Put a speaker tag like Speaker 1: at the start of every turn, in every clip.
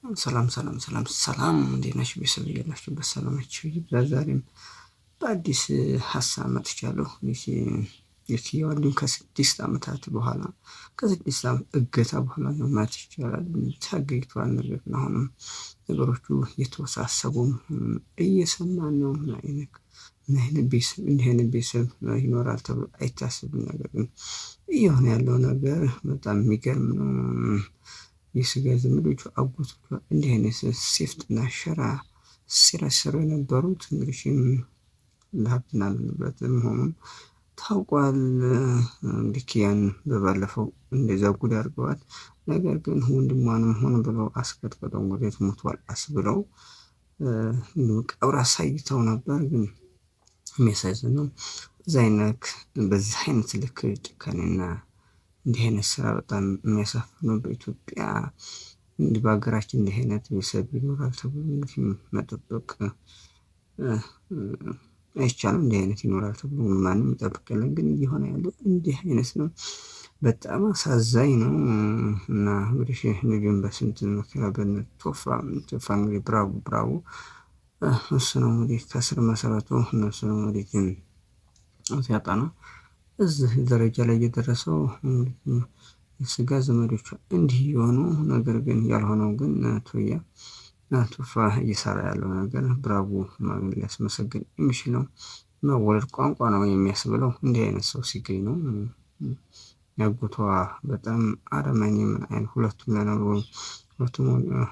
Speaker 1: ሰላም እንዴት ናችሁ? ቤተሰብ እያላችሁበት ሰላማችሁ ይብዛ። ዛሬም በአዲስ ሀሳብ መጥቻለሁ። የኪያ ወንድም ከስድስት ዓመታት በኋላ ከስድስት ዓመት እገታ በኋላ ነው ማለት ይቻላል ታግቷል። ነገር ግን አሁንም ነገሮቹ እየተወሳሰቡ እየሰማን ነው። እንዲህ አይነት ቤተሰብ ይኖራል ተብሎ አይታሰብም። ነገር ግን እየሆነ ያለው ነገር በጣም የሚገርም ነው። የስጋ ዘመዶቹ አጎቶቿ እንዲህ አይነት ሴፍትና ሸራ ሲሰሩ የነበሩት እንግዲህ ለሀብትና ለንብረት መሆኑን ታውቋል። ኪያን በባለፈው እንደዛ ጉድ አድርገዋል። ነገር ግን ወንድሟንም ሆነ ብለው አስቀጥቅጠው ወዴት ሞቷል አስብለው ቀብር አሳይተው ነበር። ግን የሚያሳዝነው በዚህ አይነት ልክ ጭካኔና እንዲህ አይነት ስራ በጣም የሚያሳፍነው። በኢትዮጵያ እንዲህ በሀገራችን እንዲህ አይነት ቤተሰብ ይኖራል ተብሎ እንግዲህ መጠበቅ አይቻልም። እንዲህ አይነት ይኖራል ተብሎ ማንም ይጠብቅ የለም። ግን እየሆነ ያለው እንዲህ አይነት ነው። በጣም አሳዛኝ ነው። እና እንግዲህ ልጁን በስንት መከራ ቶፋ እንግዲህ ብራቮ እሱ ነው እንግዲህ ከስር መሰረቱ እነሱ ነው እንግዲህ ሲያጣና እዚህ ደረጃ ላይ እየደረሰው የስጋ ዘመዶቿ እንዲህ የሆኑ ነገር ግን ያልሆነው ግን ቶፋ እየሰራ ያለው ነገር ብራቮ ሊያስመሰግን የሚችለው መወለድ ቋንቋ ነው የሚያስብለው። እንዲህ አይነት ሰው ሲገኝ ነው። ያጎቷ በጣም አረመኔ ምን አይነት ሁለቱም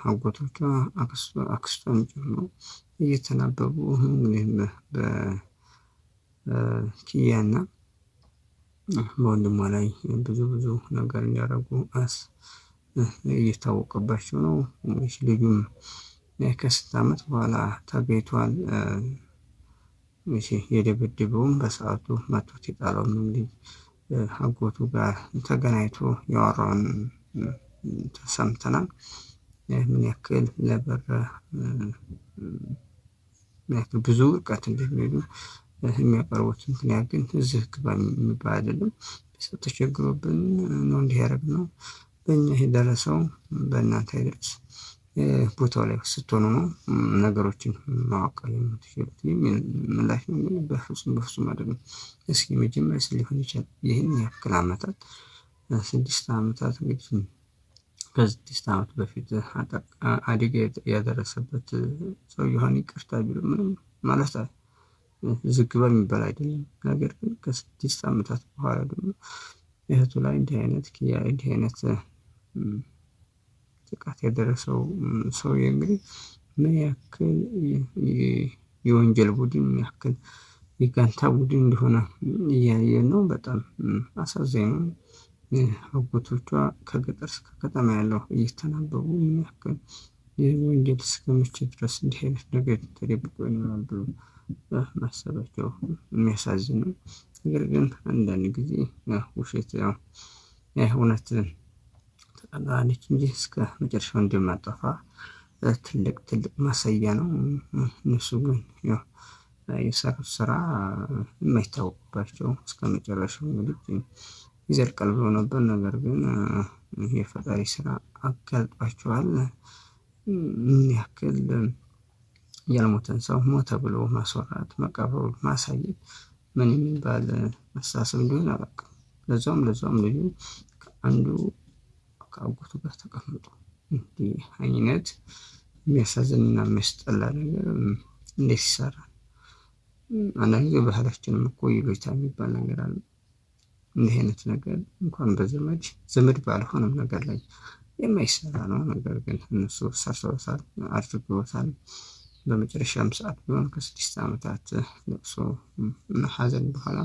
Speaker 1: አጎቶቿ አክስቷን ጨምሮ እየተናበቡ እንግዲህ በኪያና በወንድሟ ላይ ብዙ ነገር እንዲያደርጉ እየታወቀባቸው ነው። ልጁም ከስንት ዓመት በኋላ ተገኝቷል። የደበደበውም በሰዓቱ መቶት የጣለውም እንግዲህ አጎቱ ጋር ተገናኝቶ ያወራውን ተሰምተናል። ምን ያክል ብዙ ርቀት እንደሚሄዱ የሚያቀርቡት ምክንያት ግን እዚህ ግባ የሚባል አይደለም። ሰው ተቸግሮብን ነው እንዲህ ያደረግነው፣ በእኛ የደረሰው በእናንተ አይደርስ፣ ቦታው ላይ ስትሆኑ ነው ነገሮችን ማወቅ የምትችሉት የሚል ምላሽ ነው። ግን በፍጹም አይደለም። እስኪ መጀመሪያ ሊሆን ይችላል ይህን ያክል ዓመታት 6 ዓመታት እንግዲህ ከ6 ዓመት በፊት አደጋ ያደረሰበት ሰው የሆነ ይቅርታ ቢሉ ምንም ማለት ዝግ በል የሚባል አይደለም። ነገር ግን ከ6 ዓመታት በኋላ ደግሞ እህቱ ላይ እንዲህ አይነት ጥቃት ያደረሰው ሰው እንግዲህ ምን ያክል የወንጀል ቡድን ምን ያክል የጋንታ ቡድን እንደሆነ እያየን ነው። በጣም አሳዛኝ ነው። አጎቶቿ ከገጠር እስከ ከተማ ያለው እየተናበቡ ምን ያክል የወንጀል እስከ መቼ ድረስ እንዲህ አይነት ነገር ተደብቆ ይኖራል ብሎ ማሰባቸው የሚያሳዝን ነው። ነገር ግን አንዳንድ ጊዜ ውሸት እውነትን ተቀራኒች እንጂ እስከ መጨረሻው እንደማጠፋ ትልቅ ማሳያ ነው። እነሱ ግን የሰሩት ስራ የማይታወቅባቸው እስከመጨረሻው እንግዲህ ይዘልቃል ብሎ ነበር። ነገር ግን የፈጣሪ ስራ አጋልጧቸዋል። ምን ያክል ያልሞተን ሰው ሞተ ብሎ ማስወራት፣ መቃብሩ ማሳየት ምን የሚባል አስተሳሰብ እንደሆነ አላውቅም። ለዛውም ልጁ ከአንዱ ከአጎቱ ጋር ተቀምጦ እንዲህ አይነት የሚያሳዝንና የሚያስጠላ ነገር እንዴት ይሰራል? አንዳንድ ጊዜ ባህላችንም እኮ ይሉኝታ የሚባል ነገር አለ። እንዲህ አይነት ነገር እንኳን ዘመድ ባልሆነም ነገር ላይ የማይሰራ ነው። ነገር ግን እነሱ ሰርተውታል፣ አድርገውታል። በመጨረሻም ሰዓት ቢሆን ከ6 ዓመታት ለቅሶ እና ሀዘን በኋላ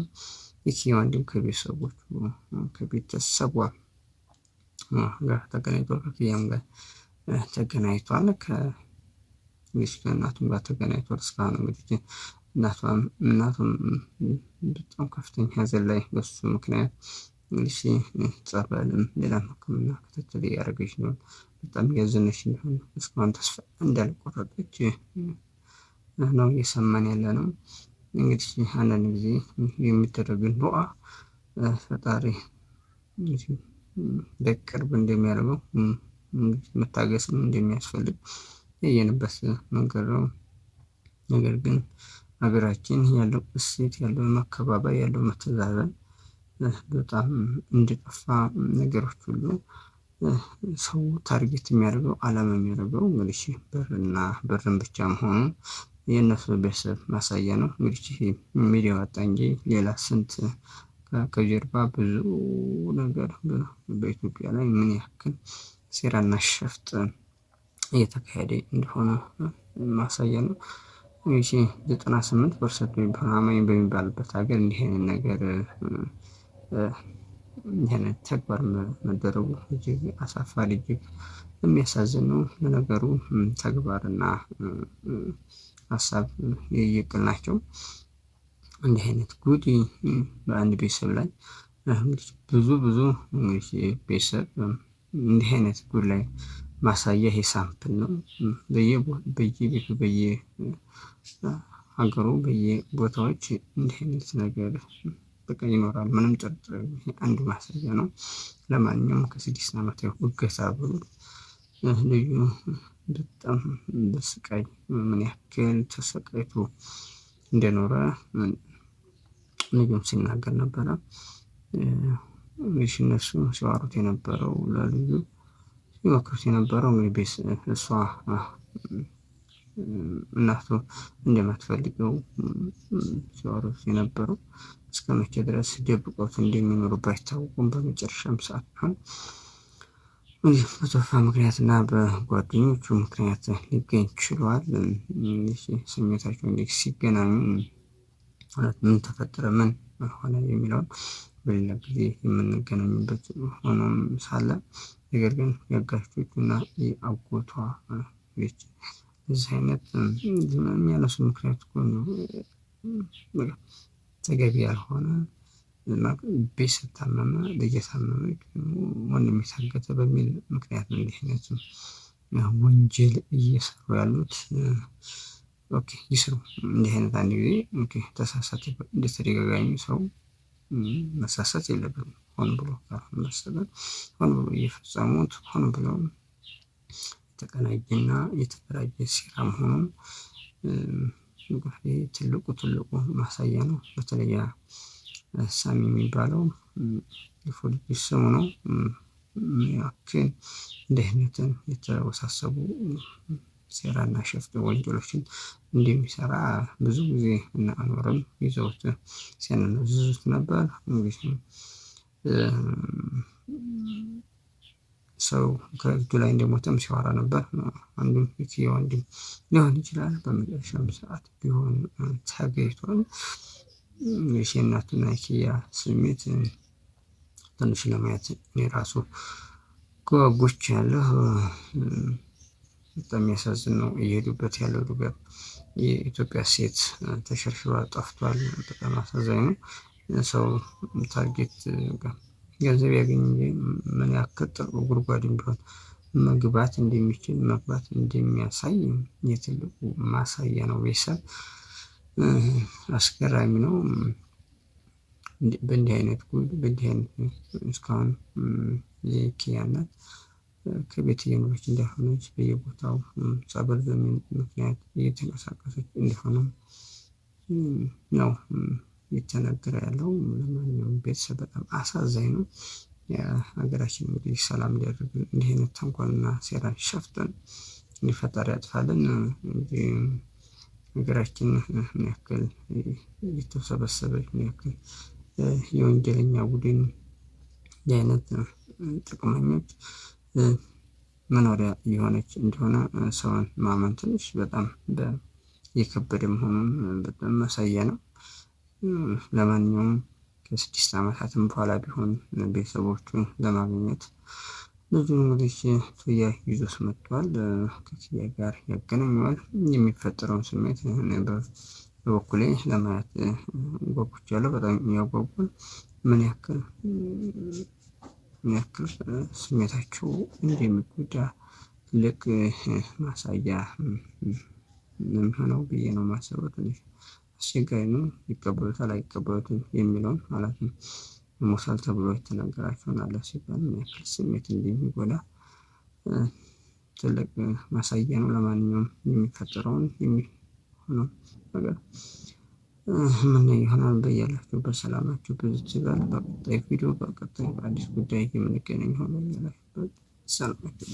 Speaker 1: የኪያ ወንድም ከቤተሰቧ ጋር ተገናኝቷል። ከኪያም ጋር ተገናኝቷል። ከእናቱም ጋር ተገናኝቷል። እስካሁን እንግዲህ እናቱም በጣም ከፍተኛ ሀዘን ላይ በሱ ምክንያት እንግዲህ ጸበልም ሌላም ሕክምና ክትትል እያደረገች ነው። በጣም እያዘነች እንደሆነ እስካሁን ተስፋ እንዳልቆረጠች ነው እየሰማን ያለነው። እንግዲህ አንዳንድ ጊዜ የሚደረግን ዱአ ፈጣሪ በቅርብ እንደሚያደርገው መታገስም እንደሚያስፈልግ ያየንበት መንገድ ነው። ነገር ግን ሀገራችን ያለው እሴት ያለው መከባበር ያለው መተዛዘን በጣም እንዲጠፋ ነገሮች ሁሉ ሰው ታርጌት የሚያደርገው አላማ የሚያደርገው እንግዲህ ብርና ብርን ብቻ መሆኑ የእነሱ ቤተሰብ ማሳያ ነው። እንግዲህ ሚዲያ ወጣ እንጂ ሌላ ስንት ከጀርባ ብዙ ነገር በኢትዮጵያ ላይ ምን ያክል ሴራና ሸፍጥ እየተካሄደ እንደሆነ ማሳያ ነው። እንግዲህ 98% የሚሆን አማኝ በሚባልበት ሀገር እንዲህ አይነት ነገር እንዲህ አይነት ተግባር መደረጉ እጅግ አሳፋሪ እጅግ የሚያሳዝን ነው። ለነገሩ ተግባርና ሀሳብ የየቅል ናቸው። እንዲህ አይነት ጉድ በአንድ ቤተሰብ ላይ እንግዲህ ብዙ እንግዲህ ቤተሰብ እንዲህ አይነት ጉድ ላይ ማሳያ ይሄ ሳምፕል ነው። በየቤቱ በየሀገሩ በየቦታዎች እንዲህ አይነት ነገር በቃ ይኖራል። ምንም ጥርጥር አንዱ ማሳያ ነው። ለማንኛውም ከ6 ዓመት እገታ ብሎ ልጁ በጣም በስቃይ ምን ያክል ተሰቃይቶ እንደኖረ ልጁም ሲናገር ነበረ። እንግዲህ እነሱ ሲዋሩት የነበረው ለልጁ ሲመክሩት የነበረው እንግዲህ እሷ እናቱ እንደማትፈልገው ሲዋሩት የነበረው እስከመቼ ድረስ ደብቀውት እንደሚኖሩ ባይታወቁም በመጨረሻም ሰዓት ነው እንግዲህ በቶፋ ምክንያት እና በጓደኞቹ ምክንያት ሊገኝ ችሏል። ስሜታቸው እንግዲህ ሲገናኙ ምን ተፈጠረ ምን ሆነ የሚለውን በሌላ ጊዜ የምንገናኝበት ሆኖም ሳለ ነገር ግን የአጋቾቹና የአጎቷ ልጅ እዚህ አይነት የሚያነሱ ምክንያት እኮ ነው ተገቢ ያልሆነ ቤተሰብ ታመመ ልጅ ታመመች ወንድሜ ታገተ በሚል ምክንያት ነው እንዲህ አይነት ወንጀል እየሰሩ ያሉት። ኦኬ ይስሩ። እንዲህ አይነት አንድ ጊዜ ኦኬ ተሳሳተ እንደተደጋጋሚ ሰው መሳሳት የለበትም። ሆን ብሎ ካልሆነ በስተቀር ሆን ብሎ እየፈጸሙት ሆን ብሎ የተቀናጀና የተደራጀ ሴራ መሆኑን ትልቁ ማሳያ ነው። በተለይ ሳሚ የሚባለው የፖሊስ ስሙ ነው። ያክል እንዲህ አይነትን የተወሳሰቡ ሴራና ሸፍጥ ወንጀሎችን እንደሚሰራ ብዙ ጊዜ እነ አንዋርም ይዘውት ሲያናዝዙት ነበር። እንግዲህ ሰው ከእጁ ላይ እንደሞተም ሲያወራ ነበር። አንዱም የኪያ ወንድም ሊሆን ይችላል። በመጨረሻም ሰዓት ቢሆን ተገኝቷል። የእናቱና የኪያ ስሜት ትንሽ ለማየት እኔ ራሱ ጓጉቻለሁ። በጣም የሚያሳዝን ነው እየሄዱበት ያለው ነገር። የኢትዮጵያ ሴት ተሸርሽሯ ጠፍቷል። በጣም አሳዛኝ ነው። ሰው ታርጌት ገንዘብ ያገኝ ምን ያክል ጥልቅ ጉድጓድም ቢሆን መግባት እንደሚችል መግባት እንደሚያሳይ የትልቁ ማሳያ ነው። ቤተሰብ አስገራሚ ነው። በእንዲህ አይነት ጉድ በእንዲህ አይነት እስካሁን የኪያ እናት ከቤት እየኖረች እንዳልሆነች በየቦታው ጸበል በሚል ምክንያት እየተንቀሳቀሰች እንደሆነ ነው የተነገረ ያለው። ለማንኛውም ቤተሰብ በጣም አሳዛኝ ነው። የሀገራችን እንግዲህ ሰላም እንዲያደርግ እንዲህ አይነት ተንኮልና ሴራን ሸፍጠን እንዲፈጠር ያጥፋልን። እንግዲህ ሀገራችን ምን ያክል የተሰበሰበች ምን ያክል የወንጀለኛ ቡድን እንዲህ አይነት ጥቅመኞች መኖሪያ የሆነች እንደሆነ ሰውን ማመን ትንሽ በጣም የከበደ መሆኑን በጣም ማሳያ ነው። ለማንኛውም ከ6 ዓመታትም በኋላ ቢሆን ቤተሰቦቹን ለማግኘት ልጁን እንግዲህ ኪያ ይዞት መጥቷል። ከኪያ ጋር ያገናኘዋል። የሚፈጠረውን ስሜት በበኩሌ ለማየት ጓጉቻለሁ። በጣም የሚያጓጓል ምን ያክል ስሜታቸው እንደሚጎዳ ትልቅ ማሳያ የሚሆነው ብዬ ነው የማስበው። ትንሽ አስቸጋሪ ነው። ይቀበሉታል አይቀበሉትም የሚለውን ማለት ነው። ሞቷል ተብሎ የተነገራቸውን አለ ሲባል ምን ያክል ስሜት እንደሚጎዳ ትልቅ ማሳያ ነው። ለማንኛውም የሚፈጠረውን የሚሆነው ነገር ምን ይሆናል? በያላችሁበት ሰላማችሁ ብዙ ይበል። በቀጣይ ቪዲዮ በቀጣይ በአዲስ ጉዳይ የምንገናኝ ሆኖ ያላችሁበት ሰላማችሁ